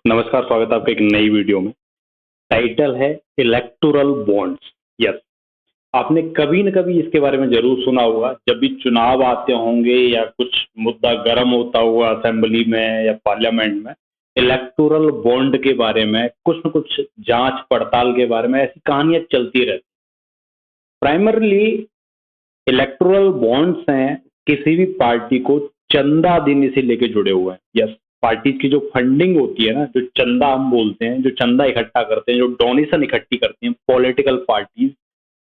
नमस्कार, स्वागत है आपका एक नई वीडियो में। टाइटल है इलेक्टोरल बॉन्ड्स। यस, आपने कभी न कभी इसके बारे में जरूर सुना होगा। जब भी चुनाव आते होंगे या कुछ मुद्दा गर्म होता हुआ असेंबली में या पार्लियामेंट में, इलेक्टोरल बॉन्ड के बारे में कुछ न कुछ जांच पड़ताल के बारे में ऐसी कहानियां चलती रहती। प्राइमरली इलेक्टोरल बॉन्ड्स हैं किसी भी पार्टी को चंदा देने से लेके जुड़े हुए हैं। यस, पार्टी की जो फंडिंग होती है ना, जो चंदा हम बोलते हैं, जो चंदा इकट्ठा करते हैं, जो डोनेशन इकट्ठी करती हैं पॉलिटिकल पार्टीज,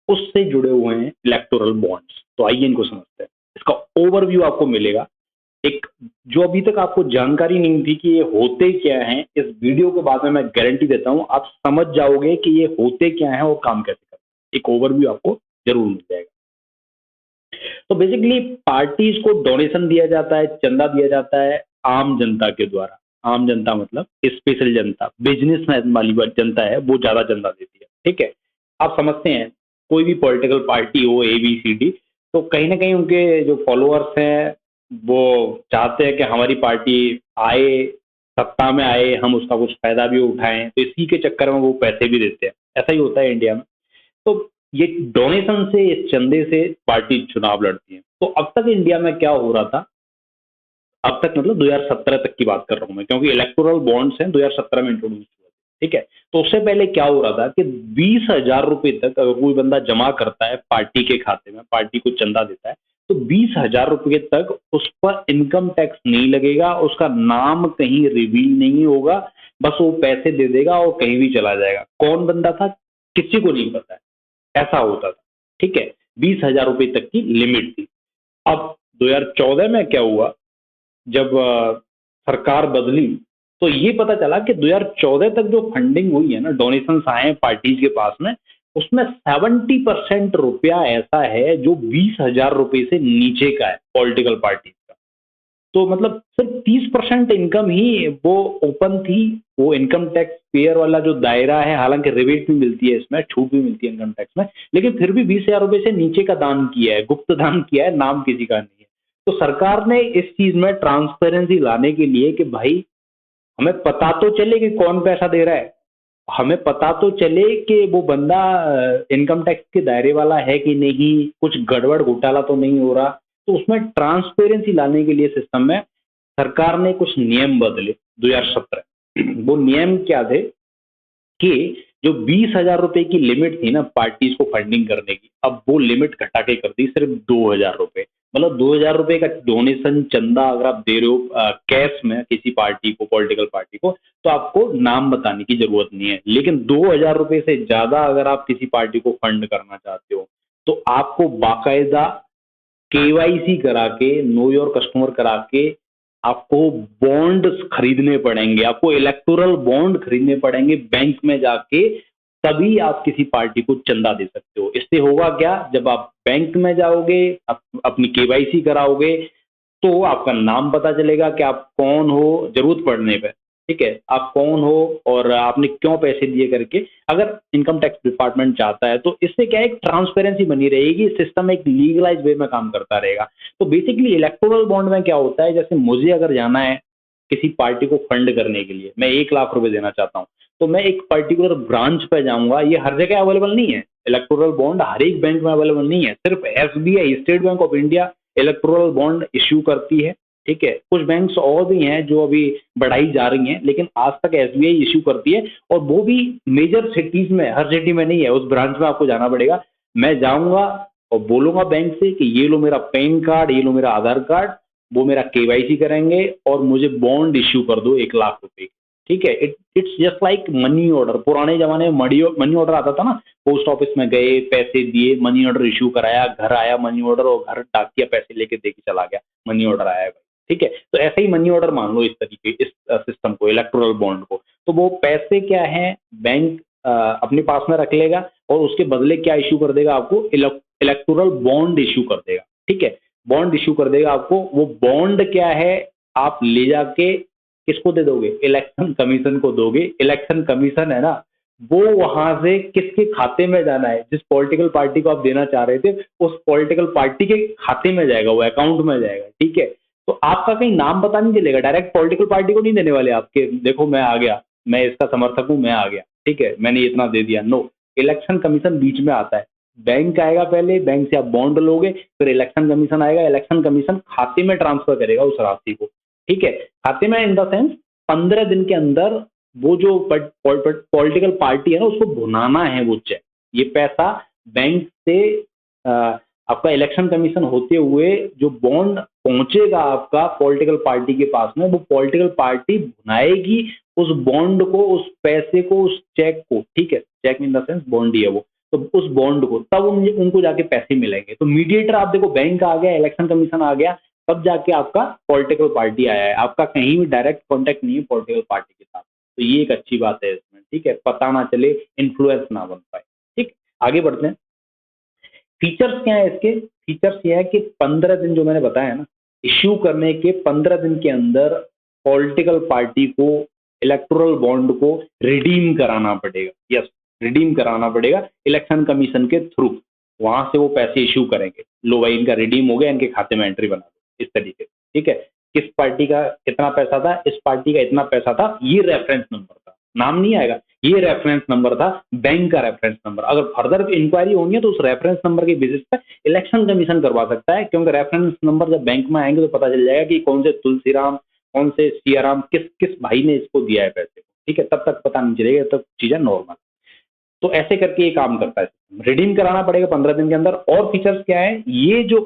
उससे जुड़े हुए हैं इलेक्टोरल बॉन्ड्स। तो आइए इनको समझते हैं। इसका ओवरव्यू आपको मिलेगा। एक जो अभी तक आपको जानकारी नहीं थी कि ये होते क्या हैं, इस वीडियो के बाद में मैं गारंटी देता हूं आप समझ जाओगे कि ये होते क्या हैं और काम कैसे करते हैं। एक ओवरव्यू आपको जरूर मिल जाएगा। तो बेसिकली पार्टीज को डोनेशन दिया जाता है, चंदा दिया जाता है आम जनता के द्वारा। आम जनता मतलब स्पेशल जनता, बिजनेस वाली जनता है, वो ज्यादा चंदा देती है। ठीक है, आप समझते हैं कोई भी पॉलिटिकल पार्टी हो ABCD, तो कहीं ना कहीं उनके जो फॉलोअर्स हैं वो चाहते हैं कि हमारी पार्टी आए, सत्ता में आए, हम उसका कुछ फायदा भी उठाएं, तो इसी के चक्कर में वो पैसे भी देते हैं। ऐसा ही होता है इंडिया में। तो ये डोनेशन से, इस चंदे से पार्टी चुनाव लड़ती है। तो अब तक इंडिया में क्या हो रहा था, अब तक मतलब 2017 तक की बात कर रहा हूं मैं, क्योंकि इलेक्टोरल बॉन्ड्स हैं 2017 में इंट्रोड्यूस हुए थे। ठीक है, तो उससे पहले क्या हो रहा था कि 20,000 रुपए तक अगर कोई बंदा जमा करता है पार्टी के खाते में, पार्टी को चंदा देता है, तो 20,000 रुपए तक उस पर इनकम टैक्स नहीं लगेगा, उसका नाम कहीं रिवील नहीं होगा, बस वो पैसे दे देगा और कहीं भी चला जाएगा। कौन बंदा था किसी को नहीं पता है, ऐसा होता था। ठीक है, 20,000 रुपए तक की लिमिट थी। अब 2014 में क्या हुआ, जब सरकार बदली, तो ये पता चला कि 2014 तक जो फंडिंग हुई है ना, डोनेशन आए हैं पार्टीज के पास में, उसमें 70% रुपया ऐसा है जो 20,000 रुपए से नीचे का है पॉलिटिकल पार्टी का। तो मतलब सिर्फ 30% इनकम ही वो ओपन थी। वो इनकम टैक्स पेयर वाला जो दायरा है, हालांकि रिबेट भी मिलती है, इसमें छूट भी मिलती है इनकम टैक्स में, लेकिन फिर भी 20,000 रुपए से नीचे का दान किया है, गुप्त दान किया है, नाम किसी का नहीं है। तो सरकार ने इस चीज में ट्रांसपेरेंसी लाने के लिए कि भाई हमें पता तो चले कि कौन पैसा दे रहा है, हमें पता तो चले कि वो बंदा इनकम टैक्स के दायरे वाला है कि नहीं, कुछ गड़बड़ घोटाला तो नहीं हो रहा। तो उसमें ट्रांसपेरेंसी लाने के लिए सिस्टम में सरकार ने कुछ नियम बदले 2017। वो नियम क्या थे कि जो 20,000 रुपए की लिमिट थी ना पार्टीज को फंडिंग करने की, अब वो लिमिट घटा के कर दी सिर्फ 2,000 रुपए। मतलब 2,000 रुपए का डोनेशन, चंदा अगर आप दे रहे हो कैश में किसी पार्टी को, पॉलिटिकल पार्टी को, तो आपको नाम बताने की जरूरत नहीं है। लेकिन 2,000 रुपए से ज्यादा अगर आप किसी पार्टी को फंड करना चाहते हो, तो आपको बाकायदा KYC करा के, नो योर कस्टमर करा के, आपको बॉन्ड खरीदने पड़ेंगे, आपको इलेक्टोरल बॉन्ड खरीदने पड़ेंगे बैंक में जाके, तभी आप किसी पार्टी को चंदा दे सकते हो। इससे होगा क्या, जब आप बैंक में जाओगे, अपनी KYC कराओगे, तो आपका नाम पता चलेगा कि आप कौन हो जरूरत पड़ने पे। ठीक है, आप कौन हो और आपने क्यों पैसे दिए करके, अगर इनकम टैक्स डिपार्टमेंट चाहता है तो। इससे क्या है, एक ट्रांसपेरेंसी बनी रहेगी, सिस्टम एक लीगलाइज वे में काम करता रहेगा। तो बेसिकली इलेक्टोरल बॉन्ड में क्या होता है, जैसे मुझे अगर जाना है किसी पार्टी को फंड करने के लिए, मैं 1 लाख रुपए देना चाहता हूँ, तो मैं एक पर्टिकुलर ब्रांच पे जाऊंगा। ये हर जगह अवेलेबल नहीं है, इलेक्टोरल बॉन्ड हर एक बैंक में अवेलेबल नहीं है। सिर्फ SBI, state bank of India, electoral bond issue करती है। ठीक है, कुछ बैंक्स और भी हैं जो अभी बढ़ाई जा रही हैं, लेकिन आज तक SBI इश्यू करती है, और वो भी मेजर सिटीज में, हर सिटी में नहीं है, उस ब्रांच में आपको जाना पड़ेगा। मैं जाऊंगा और बोलूंगा बैंक से कि ये लो मेरा पैन कार्ड, ये लो मेरा आधार कार्ड, वो मेरा KYC करेंगे और मुझे बॉन्ड इश्यू कर दो 1 लाख रुपए। ठीक है, it's just like money order. पुराने जमाने में मनी ऑर्डर आता था ना, पोस्ट ऑफिस में गए, पैसे दिए, मनी ऑर्डर इश्यू कराया, घर आया मनी ऑर्डर, और घर डाकिया पैसे लेके दे के चला गया, मनी ऑर्डर आया। ठीक है, तो ऐसे ही मनी ऑर्डर मान लो इस तरीके, इस सिस्टम को, इलेक्टोरल बॉन्ड को। तो वो पैसे क्या है, बैंक अपने पास में रख लेगा और उसके बदले क्या इश्यू कर देगा आपको, इलेक्टोरल बॉन्ड इश्यू कर देगा। ठीक है, बॉन्ड इश्यू कर देगा आपको। वो बॉन्ड क्या है, आप ले जाके किसको दे दोगे, इलेक्शन कमीशन को दोगे। इलेक्शन कमीशन है ना, वो वहां से किसके खाते में जाना है, जिस पॉलिटिकल पार्टी को आप देना चाह रहे थे, उस पॉलिटिकल पार्टी के खाते में जाएगा, वो अकाउंट में जाएगा। ठीक है, तो आपका कहीं नाम पता नहीं चलेगा, डायरेक्ट पॉलिटिकल पार्टी को नहीं देने वाले आपके, देखो मैं आ गया, मैं इसका समर्थक हूँ, मैं आ गया, ठीक है, मैंने इतना दे दिया। नो, इलेक्शन कमीशन बीच में आता है। बैंक आएगा पहले, बैंक से आप बॉन्ड लोगे, फिर इलेक्शन कमीशन आएगा, इलेक्शन कमीशन खाते में ट्रांसफर करेगा उस राशि को, ठीक है। खाते में इन द सेंस 15 दिन के अंदर वो जो पॉलिटिकल पार्टी है ना, उसको भुनाना है वो चेक। ये पैसा बैंक से आपका इलेक्शन कमीशन होते हुए जो बॉन्ड पहुंचेगा आपका पॉलिटिकल पार्टी के पास में, वो पॉलिटिकल पार्टी भुनाएगी उस बॉन्ड को, उस पैसे को, उस चेक को, ठीक है। Cheque in the sense bond ही है वो, तो उस बॉन्ड को तब उनको जाके पैसे मिलेंगे। तो मीडिएटर आप देखो, बैंक आ गया, इलेक्शन कमीशन आ गया, तब जाके आपका पॉलिटिकल पार्टी आया है। आपका कहीं भी डायरेक्ट कॉन्टेक्ट नहीं है पॉलिटिकल पार्टी के साथ। तो ये एक अच्छी बात है इसमें, ठीक है, पता ना चले, इन्फ्लुएंस ना बन पाए। ठीक, आगे बढ़ते हैं। फीचर्स क्या है इसके? फीचर्स ये है कि 15 दिन जो मैंने बताया ना, इश्यू करने के 15 दिन के अंदर पॉलिटिकल पार्टी को इलेक्टोरल बॉन्ड को रिडीम कराना पड़ेगा। यस, रिडीम कराना पड़ेगा इलेक्शन कमीशन के थ्रू। वहां से वो पैसे इश्यू करेंगे, लो भाई इनका रिडीम हो गया, इनके खाते में एंट्री बना दो, इस तरीके से, ठीक है। किस पार्टी का कितना पैसा था, इस पार्टी का इतना पैसा था, ये रेफरेंस नंबर था, नाम नहीं आएगा, ये रेफरेंस नंबर था, बैंक का रेफरेंस नंबर। अगर फर्दर इंक्वायरी होनी है तो उस रेफरेंस नंबर के बेसिस पे इलेक्शन कमीशन करवा सकता है, क्योंकि रेफरेंस नंबर जब बैंक में आएंगे तो पता चल जाएगा कि कौन से तुलसीराम, कौन से सियाराम, किस किस भाई ने इसको दिया है पैसे को, ठीक है। तब तक पता नहीं चलेगा, तब चीजें नॉर्मल। तो ऐसे करके ये काम करता है, रिडीम कराना पड़ेगा 15 दिन के अंदर। और फीचर्स क्या है, ये जो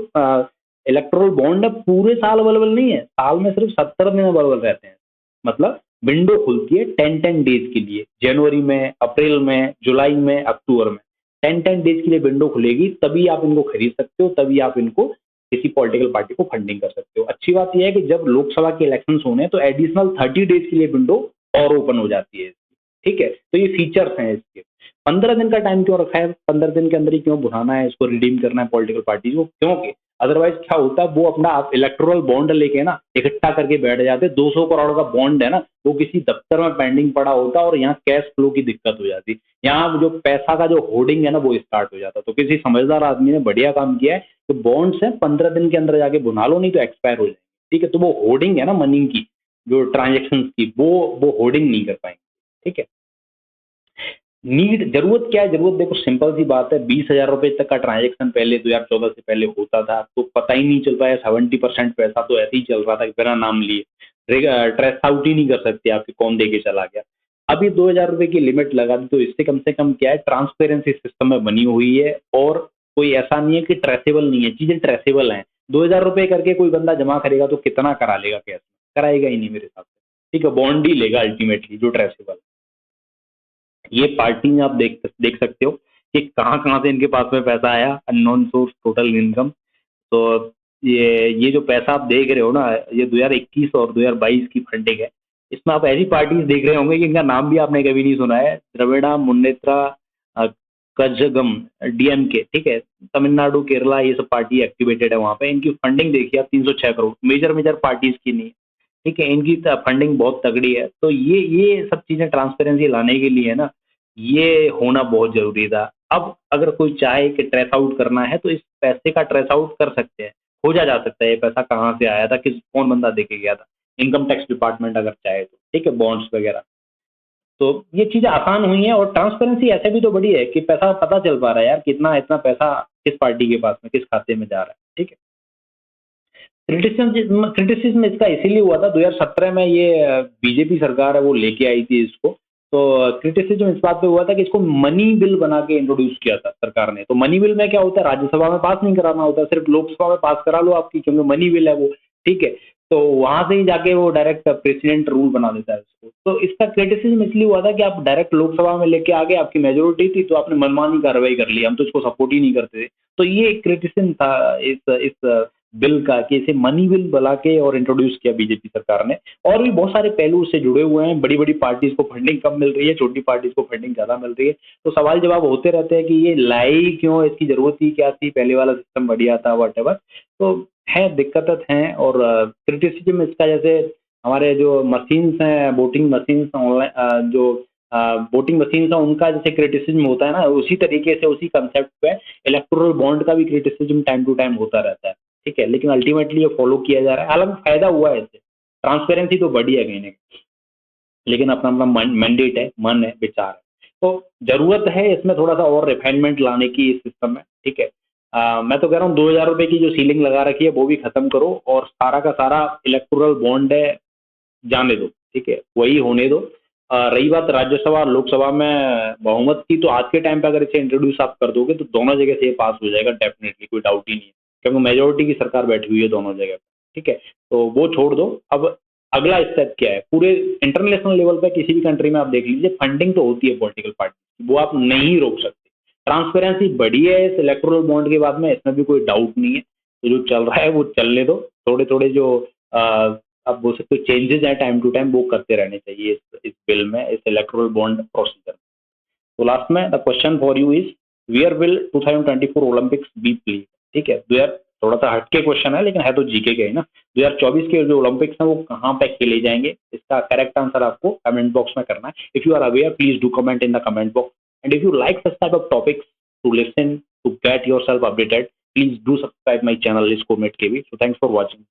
इलेक्टोरल बॉन्ड है पूरे साल अवेलेबल नहीं है, साल में सिर्फ 70 दिन अवेलेबल रहते हैं। मतलब विंडो खुलती है 10-10 डेज के लिए, जनवरी में, अप्रैल में, जुलाई में, अक्टूबर में 10-10 डेज के लिए विंडो खुलेगी, तभी आप इनको खरीद सकते हो, तभी आप इनको किसी पॉलिटिकल पार्टी को फंडिंग कर सकते हो। अच्छी बात यह है कि जब लोकसभा के इलेक्शन होने हैं तो एडिशनल 30 डेज के लिए विंडो और ओपन हो जाती है, ठीक है। तो ये फीचर्स हैं इसके। 15 दिन का टाइम क्यों रखा है, 15 दिन के अंदर ही क्यों बुलाना है, इसको रिडीम करना है पॉलिटिकल पार्टी को, क्योंकि अदरवाइज क्या होता है, वो अपना इलेक्टोरल बॉन्ड लेके ना इकट्ठा करके बैठ जाते। 200 करोड़ का बॉन्ड है ना, वो किसी दफ्तर में पेंडिंग पड़ा होता और यहाँ कैश फ्लो की दिक्कत हो जाती, यहाँ जो पैसा का जो होर्डिंग है ना वो स्टार्ट हो जाता। तो किसी समझदार आदमी ने बढ़िया काम किया है, तो बॉन्ड्स है 15 दिन के अंदर जाके बुना लो, नहीं तो एक्सपायर हो जाएंगे, ठीक है। तो वो होर्डिंग है ना मनी की, जो ट्रांजेक्शन की, वो होर्डिंग नहीं कर पाएंगे, ठीक है। नीड, जरूरत क्या है, जरूरत देखो सिंपल सी बात है, 20,000 रुपए तक का ट्रांजेक्शन पहले 2014 से पहले होता था, तो पता ही नहीं चल पाया। 70% पैसा तो ऐसे ही चल रहा था बिना नाम लिए, ट्रेस आउट ही नहीं कर सकते आपके कौन दे के चला गया। अभी 2,000 रुपए की लिमिट लगा दी, तो इससे कम से कम क्या है, ट्रांसपेरेंसी सिस्टम में बनी हुई है, और कोई ऐसा नहीं है कि ट्रेसेबल नहीं है, चीजें ट्रेसेबल हैं। 2,000 रुपए करके कोई बंदा जमा करेगा तो कितना करा लेगा, कैसे कराएगा ही नहीं मेरे हिसाब से, ठीक है। बॉन्ड ही लेगा अल्टीमेटली जो ट्रेसेबल। ये पार्टी में आप देख सकते हो कि कहाँ कहाँ से इनके पास में पैसा आया, अननोन सोर्स, टोटल इनकम। तो ये जो पैसा आप देख रहे हो ना, ये 2021 और 2022 की फंडिंग है। इसमें आप ऐसी पार्टीज देख रहे होंगे कि इनका नाम भी आपने कभी नहीं सुना है, द्रविड़ा मुन्नेत्रा कजगम, डीएमके, ठीक है। तमिलनाडु, केरला, ये सब पार्टी एक्टिवेटेड है वहाँ पे। इनकी फंडिंग देखिए आप, 306 करोड़, मेजर मेजर पार्टीज की नहीं, ठीक है। इनकी फंडिंग बहुत तगड़ी है। तो ये सब चीजें ट्रांसपेरेंसी लाने के लिए ना, ये होना बहुत जरूरी था। अब अगर कोई चाहे कि ट्रेस आउट करना है तो इस पैसे का ट्रेस आउट कर सकते हैं, खोजा जा सकता है ये पैसा कहाँ से आया था, किस कौन बंदा दे के गया था, इनकम टैक्स डिपार्टमेंट अगर चाहे तो, ठीक है, बॉन्ड्स वगैरह। तो ये चीजें आसान हुई हैं, और ट्रांसपेरेंसी ऐसे भी तो बड़ी है कि पैसा पता चल पा रहा है यार, कितना इतना पैसा किस पार्टी के पास में किस खाते में जा रहा है, ठीक है। क्रिटिसिज्म इसका इसीलिए हुआ था, 2017 में ये बीजेपी सरकार है वो लेके आई थी इसको। तो क्रिटिसिज्म इस बात पे हुआ था कि इसको मनी बिल बना के इंट्रोड्यूस किया था सरकार ने। तो मनी बिल में क्या होता है, राज्यसभा में पास नहीं कराना होता, सिर्फ लोकसभा में पास करा लो आपकी, क्योंकि मनी बिल है वो, ठीक है। तो वहां से ही जाके वो डायरेक्ट प्रेसिडेंट रूल बना देता है उसको। तो इसका क्रिटिसिज्म इसलिए हुआ था कि आप डायरेक्ट लोकसभा में लेके आ गए, आपकी मेजोरिटी थी, तो आपने मनमानी कार्रवाई कर ली, हम तो इसको सपोर्ट ही नहीं करते थे। तो ये एक क्रिटिसिज्म था इस बिल का, कि इसे मनी बिल बना के और इंट्रोड्यूस किया बीजेपी सरकार ने। और भी बहुत सारे पहलू उससे जुड़े हुए हैं, बड़ी बड़ी पार्टीज को फंडिंग कम मिल रही है, छोटी पार्टीज को फंडिंग ज्यादा मिल रही है। तो सवाल जवाब होते रहते हैं कि ये लाई क्यों, इसकी जरूरत ही क्या थी, पहले वाला सिस्टम बढ़िया था, वट। तो है, दिक्कत हैं। और क्रिटिसिज्म इसका, जैसे हमारे जो मशीन्स हैं, वोटिंग मशीन्स ऑनलाइन, जो वोटिंग मशीन्स हैं, उनका जैसे क्रिटिसिज्म होता है ना, उसी तरीके से, उसी कंसेप्ट पे इलेक्टोरल बॉन्ड का भी क्रिटिसिज्म टाइम टू टाइम होता रहता है, ठीक है। लेकिन अल्टीमेटली ये फॉलो किया जा रहा है, हालांकि फायदा हुआ है इससे, ट्रांसपेरेंसी तो बढ़ी है कहीं ना कहीं। लेकिन अपना अपना मैंडेट है, मन है, विचार है। तो जरूरत है इसमें थोड़ा सा और रिफाइनमेंट लाने की इस सिस्टम में, ठीक है। मैं तो कह रहा हूँ 2,000 रुपए की जो सीलिंग लगा रखी है वो भी खत्म करो, और सारा का सारा इलेक्टोरल बॉन्ड है, जाने दो, ठीक है, वही होने दो। रही बात राज्यसभा और लोकसभा में बहुमत की, तो आज के टाइम पे अगर इसे इंट्रोड्यूस आप कर दोगे तो दोनों जगह से ये पास हो जाएगा डेफिनेटली, कोई डाउट ही नहीं है, क्योंकि मेजोरिटी की सरकार बैठी हुई है दोनों जगह पे, ठीक है। तो वो छोड़ दो। अब अगला स्टेप क्या है, पूरे इंटरनेशनल लेवल पे किसी भी कंट्री में आप देख लीजिए, फंडिंग तो होती है पॉलिटिकल पार्टी, वो आप नहीं रोक सकते। ट्रांसपेरेंसी बढ़ी है इस इलेक्टोरल बॉन्ड के बाद में, इसमें भी कोई डाउट नहीं है। तो जो चल रहा है वो चलने दो, थोड़े थोड़े जो अब वो सकते चेंजेस हैं टाइम टू टाइम, वो करते रहने चाहिए इस बिल में, इस इलेक्टोरल बॉन्ड प्रोसीजर। तो लास्ट में the question for you is, where will 2024 Olympics be played, ठीक है। 2000 थोड़ा सा हटके क्वेश्चन है, लेकिन है तो जीके के है ना। 2024 के जो ओलंपिक्स हैं वो कहाँ पे खेले जाएंगे, इसका करेक्ट आंसर आपको कमेंट बॉक्स में करना है। If you are aware, please do comment in the comment box, and if you like such type of topics to listen to get yourself updated, please do subscribe my channel इसको मेट के भी। So thanks for watching.